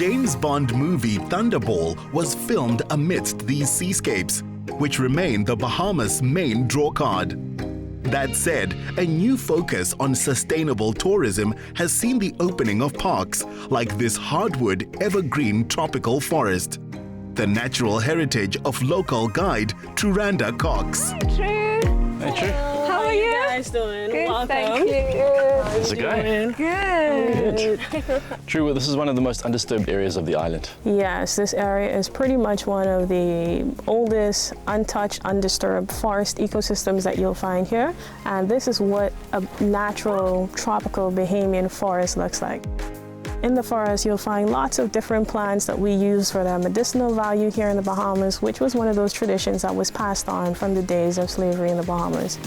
James Bond movie Thunderball was filmed amidst these seascapes, which remain the Bahamas' main drawcard. That said, a new focus on sustainable tourism has seen the opening of parks like this hardwood evergreen tropical forest, the natural heritage of local guide Truranda Cox. True. Hey, True. How are you guys doing? Good, Welcome. thank you. How's it going? Good. True, this is one of the most undisturbed areas of the island. Yes, this area is pretty much one of the oldest, untouched, undisturbed forest ecosystems that you'll find here. And this is what a natural tropical Bahamian forest looks like. In the forest, you'll find lots of different plants that we use for their medicinal value here in the Bahamas, which was one of those traditions that was passed on from the days of slavery in the Bahamas.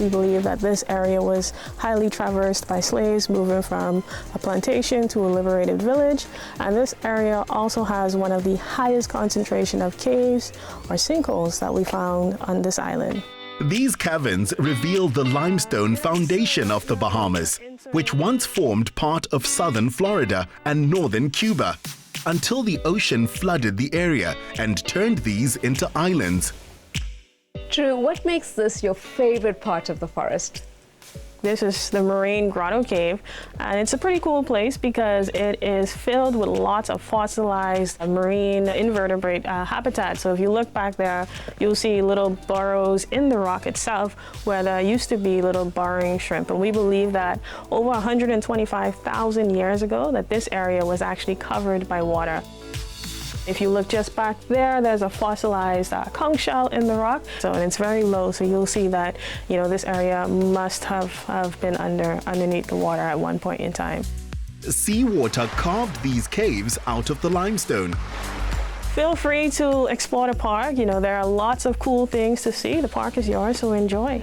We believe that this area was highly traversed by slaves moving from a plantation to a liberated village. And this area also has one of the highest concentration of caves or sinkholes that we found on this island. These caverns reveal the limestone foundation of the Bahamas, which once formed part of southern Florida and northern Cuba, until the ocean flooded the area and turned these into islands. True, what makes this your favorite part of the forest? This is the marine Grotto cave, and it's a pretty cool place because it is filled with lots of fossilized marine invertebrate habitat. So if you look back there, you'll see little burrows in the rock itself where there used to be little burrowing shrimp. And we believe that over 125,000 years ago that this area was actually covered by water. If you look just back there, there's a fossilized conch shell in the rock. So, and it's very low, so you'll see that, this area must have been underneath the water at one point in time. Seawater carved these caves out of the limestone. Feel free to explore the park. There are lots of cool things to see. The park is yours, so enjoy.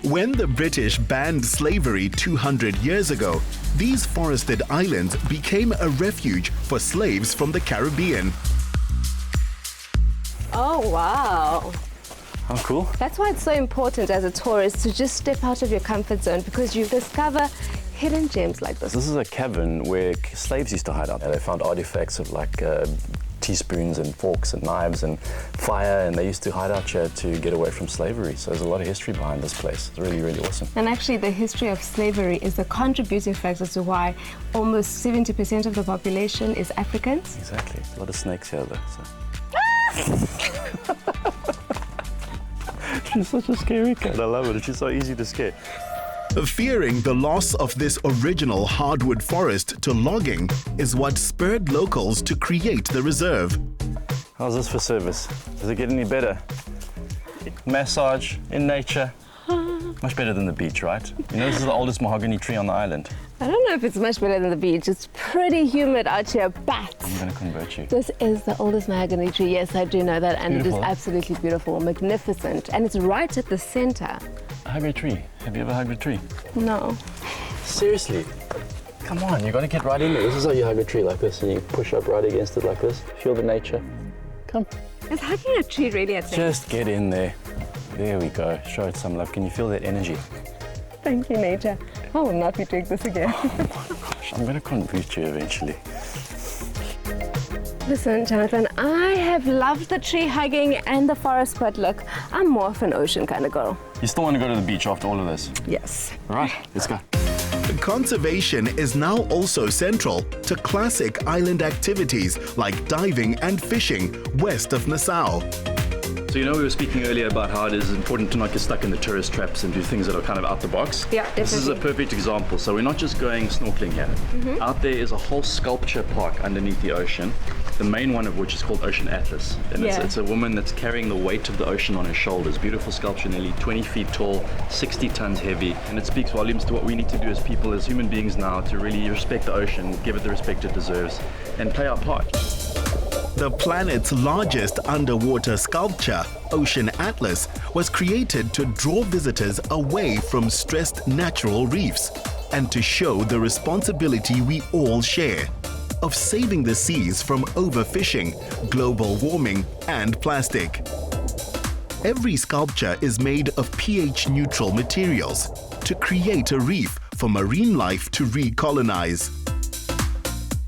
When the British banned slavery 200 years ago, these forested islands became a refuge for slaves from the Caribbean. Oh, wow. Oh, cool. That's why it's so important as a tourist to just step out of your comfort zone, because you discover hidden gems like this. This is a cavern where slaves used to hide out. They found artifacts of like teaspoons and forks and knives and fire, and they used to hide out here to get away from slavery. So there's a lot of history behind this place. It's really, really awesome. And actually, the history of slavery is the contributing factor to why almost 70% of the population is Africans. Exactly. A lot of snakes here, though. So. She's such a scary cat. I love it. She's so easy to scare. Fearing the loss of this original hardwood forest to logging is what spurred locals to create the reserve. How's this for service? Does it get any better? Massage in nature. Much better than the beach, right? This is the oldest mahogany tree on the island. I don't know if it's much better than the beach. It's pretty humid out here, but I'm going to convert you. this is the oldest mahogany tree. Yes, I do know that, and Beautiful. it is absolutely beautiful, magnificent, and it's right at the center. Hug a tree. Have you ever hugged a tree? No. Seriously? Come on, you got to get right in there. This is how you hug a tree, like this, and you push up right against it like this. Feel the nature. Come. Is hugging a tree really a thing? Just get in there. There we go. Show it some love. Can you feel that energy? Thank you, nature. I will not be doing this again. Gosh, I'm going to convert you eventually. Listen, Jonathan, I have loved the tree hugging and the forest, but look, I'm more of an ocean kind of girl. You still want to go to the beach after all of this? Yes. All right, let's go. Conservation is now also central to classic island activities like diving and fishing west of Nassau. So we were speaking earlier about how it is important to not get stuck in the tourist traps and do things that are kind of out the box. Yeah, definitely. This is a perfect example. So we're not just going snorkeling here. Out there is a whole sculpture park underneath the ocean, the main one of which is called Ocean Atlas. And it's a woman that's carrying the weight of the ocean on her shoulders. Beautiful sculpture, nearly 20 feet tall, 60 tons heavy. And it speaks volumes to what we need to do as people, as human beings now, to really respect the ocean, give it the respect it deserves, and play our part. The planet's largest underwater sculpture, Ocean Atlas, was created to draw visitors away from stressed natural reefs and to show the responsibility we all share of saving the seas from overfishing, global warming, and plastic. Every sculpture is made of pH-neutral materials to create a reef for marine life to recolonize.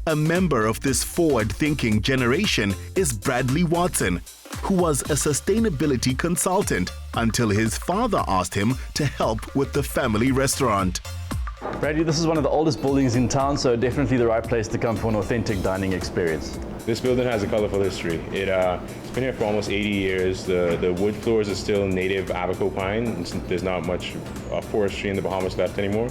A member of this forward-thinking generation is Bradley Watson, who was a sustainability consultant until his father asked him to help with the family restaurant. Bradley, this is one of the oldest buildings in town, so definitely the right place to come for an authentic dining experience. This building has a colorful history. It's been here for almost 80 years. The wood floors are still native Abaco pine. There's not much forestry in the Bahamas left anymore.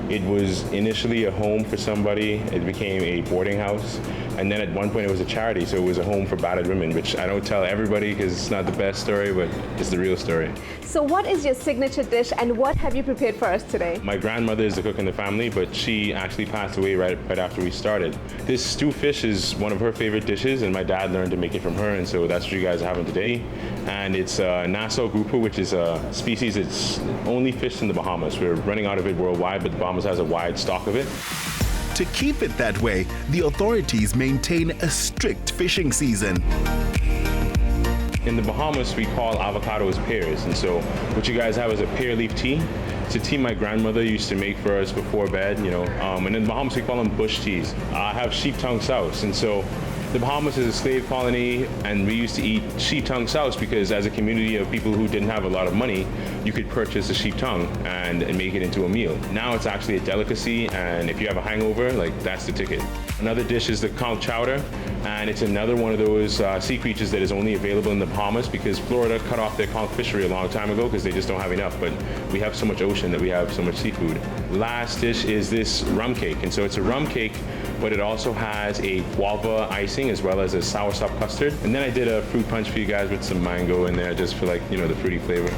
It was initially a home for somebody. It became a boarding house. And then at one point it was a charity, so it was a home for battered women, which I don't tell everybody because it's not the best story, but it's the real story. So what is your signature dish and what have you prepared for us today? My grandmother is the cook in the family, but she actually passed away right after we started. This stew fish is one of her favorite dishes, and my dad learned to make it from her, and so that's what you guys are having today. And it's Nassau grouper, which is a species that's only fished in the Bahamas. We're running out of it worldwide, but the Bahamas has a wide stock of it. To keep it that way, the authorities maintain a strict fishing season. In the Bahamas, we call avocados pears, and so what you guys have is a pear leaf tea. It's a tea my grandmother used to make for us before bed, and in the Bahamas we call them bush teas. I have sheep tongue souse, and so the Bahamas is a slave colony, and we used to eat sheep tongue souse because as a community of people who didn't have a lot of money, you could purchase a sheep tongue and make it into a meal. Now it's actually a delicacy, and if you have a hangover, that's the ticket. Another dish is the conch chowder, and it's another one of those sea creatures that is only available in the Bahamas because Florida cut off their conch fishery a long time ago because they just don't have enough, but we have so much ocean that we have so much seafood. Last dish is this rum cake, and so it's a rum cake, but it also has a guava icing as well as a soursop custard. And then I did a fruit punch for you guys with some mango in there just for the fruity flavor.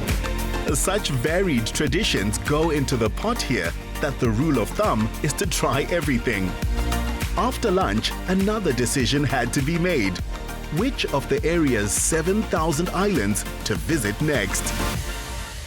Such varied traditions go into the pot here that the rule of thumb is to try everything. After lunch, another decision had to be made. Which of the area's 7,000 islands to visit next?